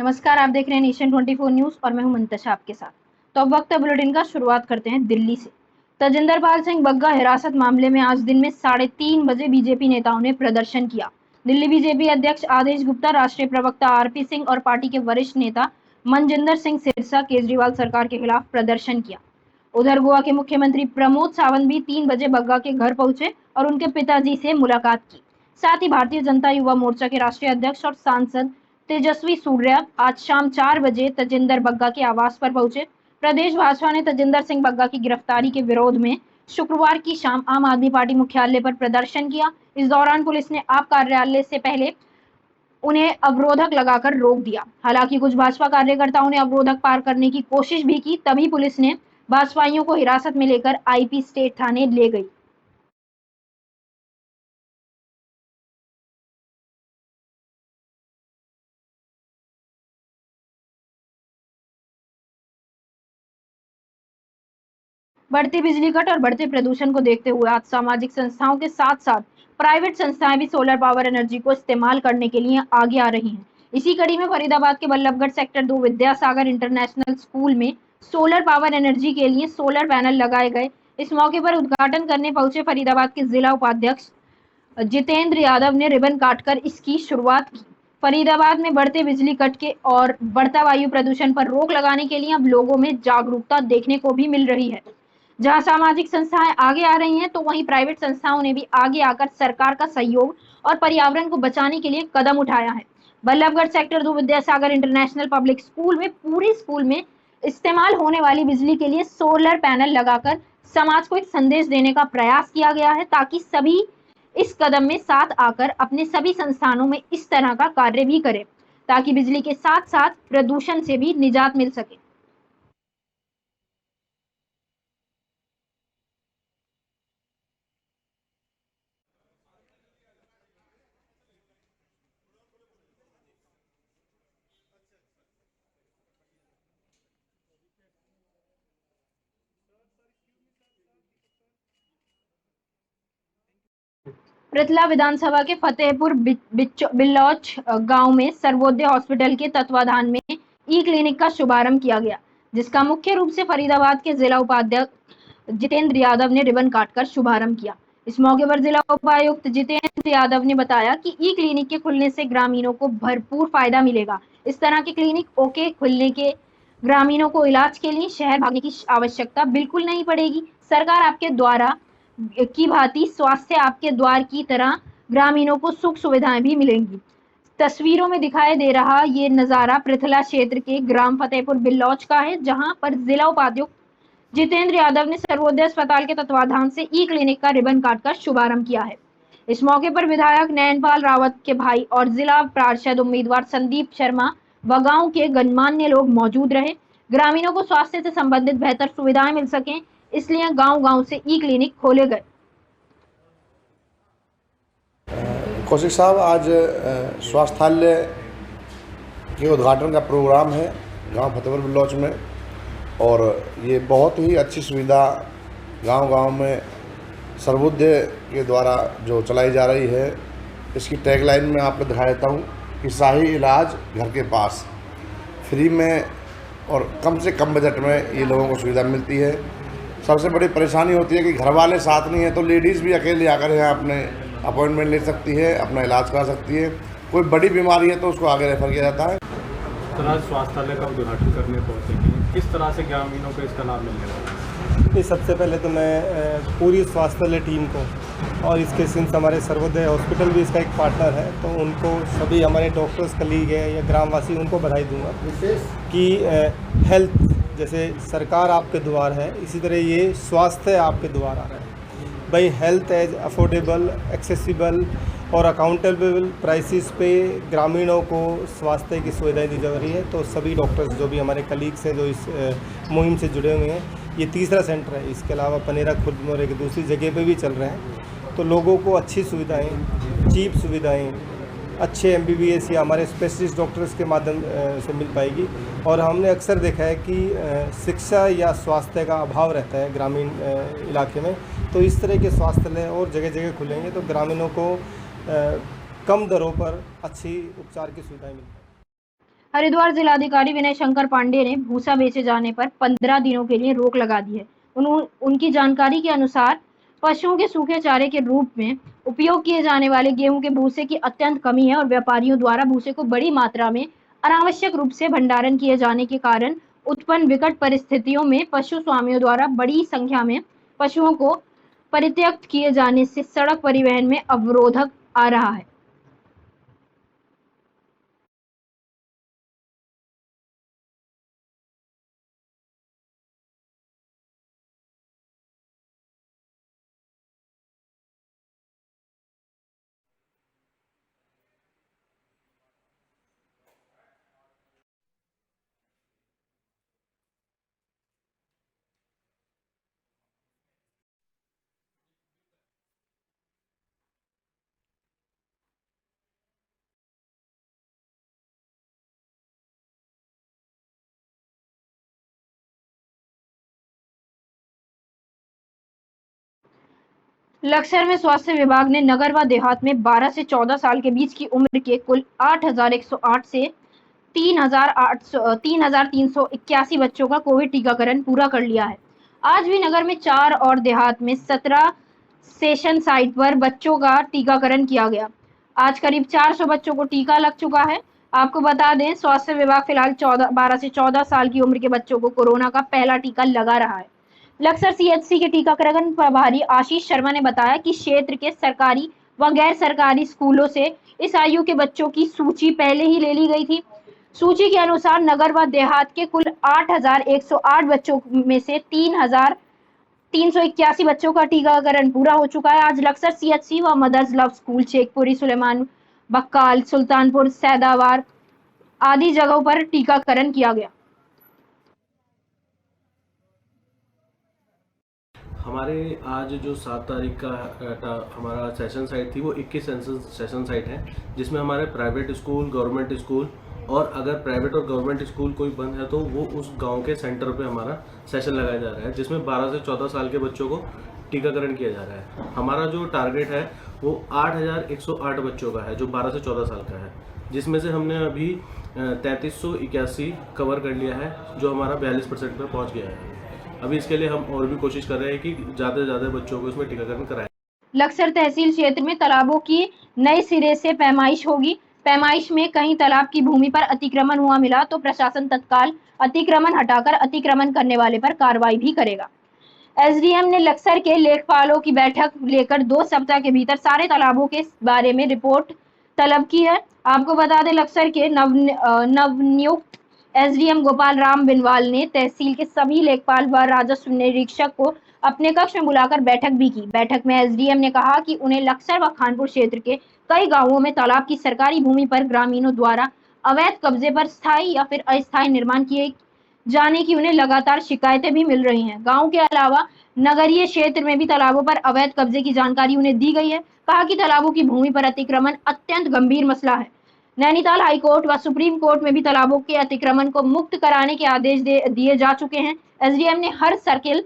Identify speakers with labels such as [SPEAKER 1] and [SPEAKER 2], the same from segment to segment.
[SPEAKER 1] नमस्कार, आप देख रहे हैं नेशन 24 न्यूज और मैं हूं मंतशा आपके साथ। तो अब वक्त है बुलेटिन का। शुरुआत करते हैं दिल्ली से। तजिंदर पाल सिंह बग्गा हिरासत मामले में आज दिन में 3:30 बजे बीजेपी नेताओं ने प्रदर्शन किया। दिल्ली बीजेपी अध्यक्ष आदेश गुप्ता, राष्ट्रीय प्रवक्ता आरपी सिंह और पार्टी के वरिष्ठ नेता मनजिंदर सिंह सिरसा केजरीवाल सरकार के खिलाफ प्रदर्शन किया। उधर गोवा के मुख्यमंत्री प्रमोद सावंत भी 3 बजे बग्गा के घर पहुंचे और उनके पिताजी से मुलाकात की। साथ ही भारतीय जनता युवा मोर्चा के राष्ट्रीय अध्यक्ष और सांसद तेजस्वी सूर्या आज शाम 4 बजे तजिंदर बग्गा के आवास पर पहुंचे। प्रदेश भाजपा ने तजिंदर सिंह बग्गा की गिरफ्तारी के विरोध में शुक्रवार की शाम आम आदमी पार्टी मुख्यालय पर प्रदर्शन किया। इस दौरान पुलिस ने आप कार्यालय से पहले उन्हें अवरोधक लगाकर रोक दिया। हालांकि कुछ भाजपा कार्यकर्ताओं ने अवरोधक पार करने की कोशिश भी की, तभी पुलिस ने भाजपाइयों को हिरासत में लेकर आईपी स्टेट थाने ले गई। बढ़ते बिजली कट और बढ़ते प्रदूषण को देखते हुए आज सामाजिक संस्थाओं के साथ साथ प्राइवेट संस्थाएं भी सोलर पावर एनर्जी को इस्तेमाल करने के लिए आगे आ रही हैं। इसी कड़ी में फरीदाबाद के Ballabhgarh sector 2 Vidyasagar international school में सोलर पावर एनर्जी के लिए सोलर पैनल लगाए गए। इस मौके पर उद्घाटन करने पहुंचे फरीदाबाद के जिला उपाध्यक्ष जितेंद्र यादव ने रिबन काटकर इसकी शुरुआत की। फरीदाबाद में बढ़ते बिजली कट के और बढ़ता वायु प्रदूषण पर रोक लगाने के लिए अब लोगों में जागरूकता देखने को भी मिल रही है। जहां सामाजिक संस्थाएं आगे आ रही हैं, तो वहीं प्राइवेट संस्थाओं ने भी आगे आकर सरकार का सहयोग और पर्यावरण को बचाने के लिए कदम उठाया है। Ballabhgarh sector 2 Vidyasagar international public school में पूरे स्कूल में इस्तेमाल होने वाली बिजली के लिए सोलर पैनल लगाकर समाज को एक संदेश देने का प्रयास किया गया है, ताकि सभी इस कदम में साथ आकर अपने सभी संस्थानों में इस तरह का कार्य भी करें, ताकि बिजली के साथ साथ प्रदूषण से भी निजात मिल सके। पृथला विधानसभा के फतेहपुर बिल्लौच गांव में सर्वोदय हॉस्पिटल के तत्वाधान में ई क्लिनिक का शुभारंभ किया गया, जिसका मुख्य रूप से फरीदाबाद के जिला उपाध्यक्ष जितेंद्र यादव ने रिबन काटकर शुभारंभ किया। इस मौके पर जिला उपायुक्त जितेंद्र यादव ने बताया कि ई क्लिनिक के खुलने से ग्रामीणों को भरपूर फायदा मिलेगा। इस तरह के क्लिनिक ओके खुलने के ग्रामीणों को इलाज के लिए शहर भागने की आवश्यकता बिल्कुल नहीं पड़ेगी। सरकार आपके द्वारा की भांति स्वास्थ्य आपके द्वार की तरह ग्रामीणों को सुख सुविधाएं भी मिलेंगी। तस्वीरों में दिखाई दे रहा ये नजारा पृथला क्षेत्र के ग्राम फतेहपुर बिल्लौच का है, जहां पर जिला उपाध्यक्ष जितेंद्र यादव ने सर्वोदय अस्पताल के तत्वाधान से ई क्लिनिक का रिबन काटकर शुभारंभ किया है। इस मौके पर विधायक नयनपाल रावत के भाई और जिला पार्षद उम्मीदवार संदीप शर्मा व गांव के गणमान्य लोग मौजूद रहे। ग्रामीणों को स्वास्थ्य से संबंधित बेहतर सुविधाएं मिल सकें, इसलिए गांव-गांव से ई क्लिनिक खोले गए।
[SPEAKER 2] कौशिक साहब, आज स्वास्थ्यालय के उद्घाटन का प्रोग्राम है गांव फतेहपुर बिल्लौच में, और ये बहुत ही अच्छी सुविधा गांव-गांव में सर्वोदय के द्वारा जो चलाई जा रही है। इसकी टैगलाइन में आपको दिखा देता हूँ कि शाही इलाज घर के पास, फ्री में और कम से कम बजट में ये लोगों को सुविधा मिलती है। सबसे बड़ी परेशानी होती है कि घर वाले साथ नहीं है, तो लेडीज़ भी अकेले आकर यहाँ अपने अपॉइंटमेंट ले सकती है, अपना इलाज करा सकती है। कोई बड़ी बीमारी है तो उसको आगे रेफर किया जाता है।
[SPEAKER 3] तरह स्वास्थ्यालय का उद्घाटन करने पहुँचे, किस तरह से ग्रामीणों को इसका लाभ मिल रहा है?
[SPEAKER 4] सबसे पहले तो मैं पूरी स्वास्थ्यालय टीम को, और इसके सिंस हमारे सर्वोदय हॉस्पिटल भी इसका एक पार्टनर है, तो उनको सभी हमारे डॉक्टर्स कलीग है या ग्रामवासी, उनको बधाई दूंगा कि हेल्थ जैसे सरकार आपके द्वार है, इसी तरह ये स्वास्थ्य आपके द्वार आ रहा है। भाई हेल्थ एज अफोर्डेबल, एक्सेसिबल और अकाउंटेबल प्राइसेस पे ग्रामीणों को स्वास्थ्य की सुविधाएं दी जा रही है। तो सभी डॉक्टर्स जो भी हमारे कलीग्स हैं जो इस मुहिम से जुड़े हुए हैं, ये तीसरा सेंटर है। इसके अलावा पनेरा खुर्द में और एक दूसरी जगह पे भी चल रहे हैं। तो लोगों को अच्छी सुविधाएं, चीप सुविधाएं, अच्छे MBBS या हमारे स्पेशलिस्ट डॉक्टर्स के माध्यम से मिल पाएगी। और हमने अक्सर देखा है कि शिक्षा या स्वास्थ्य का अभाव रहता है ग्रामीण इलाके में, तो इस तरह के स्वास्थ्यालय और जगह जगह खुलेंगे तो ग्रामीणों को कम दरों पर अच्छी उपचार की सुविधाएं मिल पाएंगी।
[SPEAKER 1] हरिद्वार जिलाधिकारी विनय शंकर पांडे ने भूसा बेचे जाने पर 15 दिनों के लिए रोक लगा दी है। उनकी जानकारी के अनुसार पशुओं के सूखे चारे के रूप में उपयोग किए जाने वाले गेहूं के भूसे की अत्यंत कमी है और व्यापारियों द्वारा भूसे को बड़ी मात्रा में अनावश्यक रूप से भंडारण किए जाने के कारण उत्पन्न विकट परिस्थितियों में पशु स्वामियों द्वारा बड़ी संख्या में पशुओं को परित्यक्त किए जाने से सड़क परिवहन में अवरोधक आ रहा है। लक्सर में स्वास्थ्य विभाग ने नगर व देहात में 12 से 14 साल के बीच की उम्र के कुल 8,108 से 3,381 बच्चों का कोविड टीकाकरण पूरा कर लिया है। आज भी नगर में 4 और देहात में 17 सेशन साइट पर बच्चों का टीकाकरण किया गया। आज करीब 400 बच्चों को टीका लग चुका है। आपको बता दें, स्वास्थ्य विभाग फिलहाल 12 से 14 साल की उम्र के बच्चों को कोरोना का पहला टीका लगा रहा है। लक्सर सीएचसी के टीकाकरण प्रभारी आशीष शर्मा ने बताया कि क्षेत्र के सरकारी व गैर सरकारी स्कूलों से इस आयु के बच्चों की सूची पहले ही ले ली गई थी। सूची के अनुसार नगर व देहात के कुल 8,108 बच्चों में से 3,381 बच्चों का टीकाकरण पूरा हो चुका है। आज लक्सर सीएचसी व mother's love school, Shekhpuri, Suleman Bakkal, Sultanpur, Saidawar आदि जगहों पर टीकाकरण किया गया।
[SPEAKER 5] हमारे आज जो 7 तारीख का हमारा सेशन साइट थी वो 21 सेशन साइट है, जिसमें हमारे प्राइवेट स्कूल, गवर्नमेंट स्कूल और अगर प्राइवेट और गवर्नमेंट स्कूल कोई बंद है तो वो उस गांव के सेंटर पे हमारा सेशन लगाया जा रहा है, जिसमें 12 से 14 साल के बच्चों को टीकाकरण किया जा रहा है। हमारा जो टारगेट है वो 8,108 बच्चों का है जो 12 से 14 साल का है, जिसमें से हमने अभी 3,381 कवर कर लिया है, जो हमारा 42% पर पहुँच गया है। अभी इसके लिए हम और भी कोशिश कर रहे हैं कि ज़्यादा से ज़्यादा बच्चों को इसमें टीकाकरण कराएं।
[SPEAKER 1] लक्सर तहसील क्षेत्र में तालाबों की नए सिरे से पैमाइश होगी। पैमाइश में कहीं तालाब की भूमि पर अतिक्रमण हुआ मिला तो प्रशासन तत्काल अतिक्रमण हटाकर अतिक्रमण करने वाले पर कार्रवाई भी करेगा। एसडीएम ने लक्सर के लेखपालों की बैठक लेकर 2 सप्ताह के भीतर सारे तालाबों के बारे में रिपोर्ट तलब की है। आपको बता दें, लक्सर के नवनियुक्त एसडीएम गोपाल राम बिनवाल ने तहसील के सभी लेखपाल व राजस्व निरीक्षक को अपने कक्ष में बुलाकर बैठक भी की। बैठक में एसडीएम ने कहा कि उन्हें लक्सर व खानपुर क्षेत्र के कई गांवों में तालाब की सरकारी भूमि पर ग्रामीणों द्वारा अवैध कब्जे पर स्थायी या फिर अस्थायी निर्माण किए जाने की उन्हें लगातार शिकायतें भी मिल रही हैं। गांव के अलावा नगरीय क्षेत्र में भी तालाबों पर अवैध कब्जे की जानकारी उन्हें दी गई है। कहा कि तालाबों की भूमि पर अतिक्रमण अत्यंत गंभीर मसला है। नैनीताल हाईकोर्ट व सुप्रीम कोर्ट में भी तालाबों के अतिक्रमण को मुक्त कराने के आदेश दिए जा चुके हैं। एसडीएम ने हर सर्किल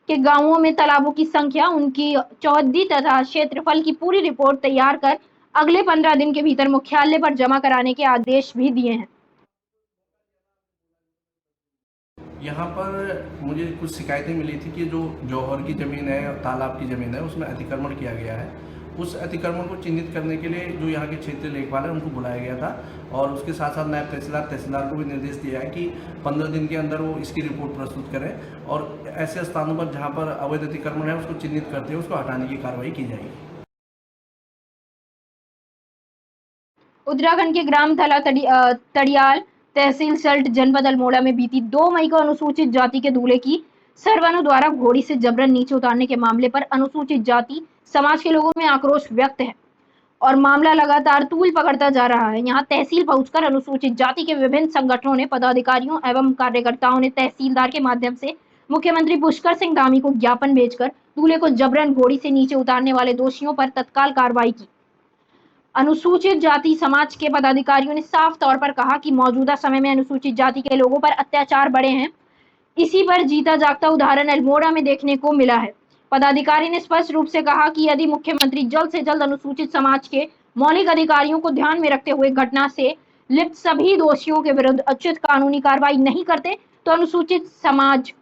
[SPEAKER 1] के गांवों में तालाबों की संख्या, उनकी चौहद्दी तथा क्षेत्रफल की पूरी रिपोर्ट तैयार कर अगले 15 दिन के भीतर मुख्यालय पर जमा कराने के आदेश भी दिए हैं।
[SPEAKER 6] यहाँ पर मुझे कुछ शिकायतें मिली थी कि जो जौहर की ज़मीन है, तालाब की ज़मीन है, उसमें अतिक्रमण किया गया है। उस अतिक्रमण को चिन्हित करने के लिए जो यहाँ के क्षेत्रीय लेखपाल है उनको बुलाया गया था और उसके साथ साथ नायब तहसीलदार को भी निर्देश दिया है कि 15 दिन के अंदर वो इसकी रिपोर्ट प्रस्तुत करें और ऐसे स्थानों पर जहाँ पर अवैध अतिक्रमण है उसको चिन्हित करते हुए उसको हटाने की कार्रवाई की जाएगी।
[SPEAKER 1] उत्तराखंड के ग्राम थला तड़ियाल तहसील सल्ट जनपद अल्मोड़ा में बीती 2 मई को अनुसूचित जाति के दूल्हे की सरवनों द्वारा घोड़ी से जबरन नीचे उतारने के मामले पर अनुसूचित जाति समाज के लोगों में आक्रोश व्यक्त है और मामला लगातार तूल पकड़ता जा रहा है। यहाँ तहसील पहुंचकर अनुसूचित जाति के विभिन्न संगठनों ने, पदाधिकारियों एवं कार्यकर्ताओं ने तहसीलदार के माध्यम से मुख्यमंत्री पुष्कर सिंह धामी को ज्ञापन भेजकर दूल्हे को जबरन घोड़ी से नीचे उतारने वाले दोषियों पर तत्काल कार्रवाई की। अनुसूचित जाति समाज के पदाधिकारियों ने साफ तौर पर कहा कि मौजूदा समय में अनुसूचित जाति के लोगों पर अत्याचार बढ़े हैं। इसी पर जीता जागता उदाहरण अल्मोड़ा में देखने को मिला है। पदाधिकारी ने स्पष्ट रूप से कहा कि यदि मुख्यमंत्री जल्द से जल्द अनुसूचित समाज के मौलिक अधिकारियों को ध्यान में रखते हुए घटना से लिप्त सभी दोषियों के विरुद्ध उचित कानूनी कार्रवाई नहीं करते तो अनुसूचित समाज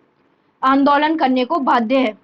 [SPEAKER 1] आंदोलन करने को बाध्य है।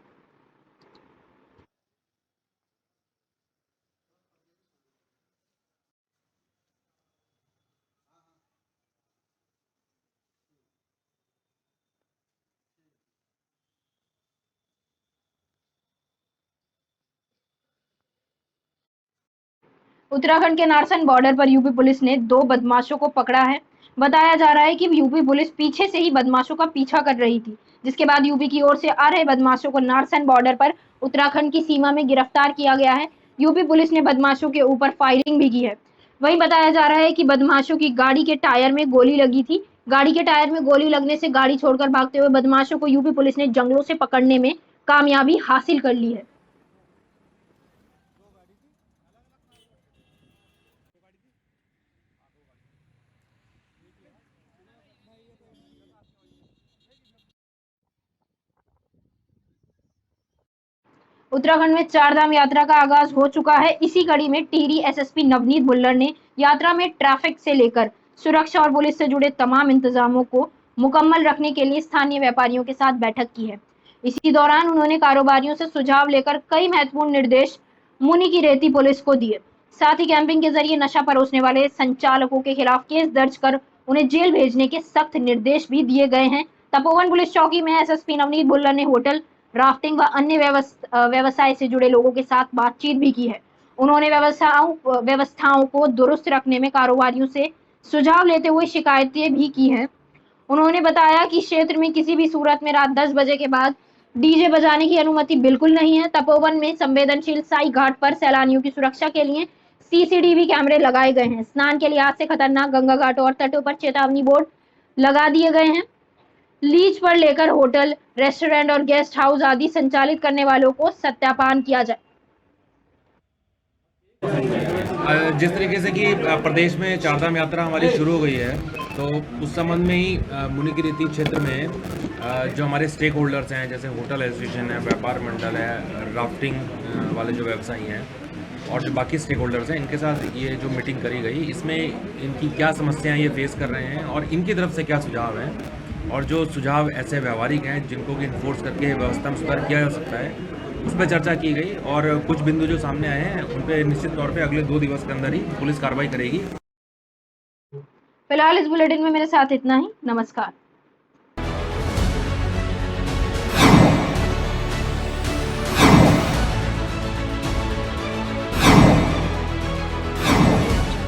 [SPEAKER 1] उत्तराखंड के नारसन बॉर्डर पर यूपी पुलिस ने 2 बदमाशों को पकड़ा है। बताया जा रहा है कि यूपी पुलिस पीछे से ही बदमाशों का पीछा कर रही थी, जिसके बाद यूपी की ओर से आ रहे बदमाशों को नारसन बॉर्डर पर उत्तराखंड की सीमा में गिरफ्तार किया गया है। यूपी पुलिस ने बदमाशों के ऊपर फायरिंग भी की है। वहीं बताया जा रहा है कि बदमाशों की गाड़ी के टायर में गोली लगी थी। गाड़ी के टायर में गोली लगने से गाड़ी छोड़कर भागते हुए बदमाशों को यूपी पुलिस ने जंगलों से पकड़ने में कामयाबी हासिल कर ली है। उत्तराखंड में चारधाम यात्रा का आगाज हो चुका है। इसी कड़ी में टिहरी एसएसपी नवनीत भुल्लर ने यात्रा में ट्रैफिक से लेकर सुरक्षा और पुलिस से जुड़े तमाम इंतजामों को मुकम्मल रखने के लिए स्थानीय व्यापारियों के साथ बैठक की है। इसी दौरान उन्होंने कारोबारियों से सुझाव लेकर कई महत्वपूर्ण निर्देश मुनि की रेती पुलिस को दिए। साथ ही कैंपिंग के जरिए नशा परोसने वाले संचालकों के खिलाफ केस दर्ज कर उन्हें जेल भेजने के सख्त निर्देश भी दिए गए हैं। तपोवन पुलिस चौकी में एसएसपी नवनीत भुल्लर ने होटल, राफ्टिंग व अन्य व्यवसाय से जुड़े लोगों के साथ बातचीत भी की है। उन्होंने व्यवस्थाओं को दुरुस्त रखने में कारोबारियों से सुझाव लेते हुए शिकायतें भी की हैं। उन्होंने बताया कि क्षेत्र में किसी भी सूरत में रात 10 बजे के बाद डीजे बजाने की अनुमति बिल्कुल नहीं है। तपोवन में संवेदनशील साई घाट पर सैलानियों की सुरक्षा के लिए सीसीटीवी कैमरे लगाए गए हैं। स्नान के लिए आज से खतरनाक गंगा घाटों और तटों पर चेतावनी बोर्ड लगा दिए गए हैं। लीज पर लेकर होटल, रेस्टोरेंट और गेस्ट हाउस आदि संचालित करने वालों को सत्यापन किया जाए।
[SPEAKER 7] जिस तरीके से कि प्रदेश में चारधाम यात्रा हमारी शुरू हो गई है, तो उस संबंध में ही मुनि की रेती क्षेत्र में जो हमारे स्टेक होल्डर्स हैं, जैसे होटल एसोसिएशन है, व्यापार मंडल है, राफ्टिंग वाले जो व्यवसायी हैं और जो बाकी स्टेक होल्डर्स हैं, इनके साथ ये जो मीटिंग करी गई, इसमें इनकी क्या समस्याएं ये फेस कर रहे हैं और इनकी तरफ से क्या सुझाव हैं, और जो सुझाव ऐसे व्यवहारिक हैं जिनको कि इन्फोर्स करके व्यवस्था में सुधार किया जा सकता है, उस पर चर्चा की गई। और कुछ बिंदु जो सामने आए हैं उन पर निश्चित तौर पे अगले 2 दिवस के अंदर ही पुलिस कार्रवाई करेगी।
[SPEAKER 1] फिलहाल इस बुलेटिन में मेरे साथ इतना ही। नमस्कार।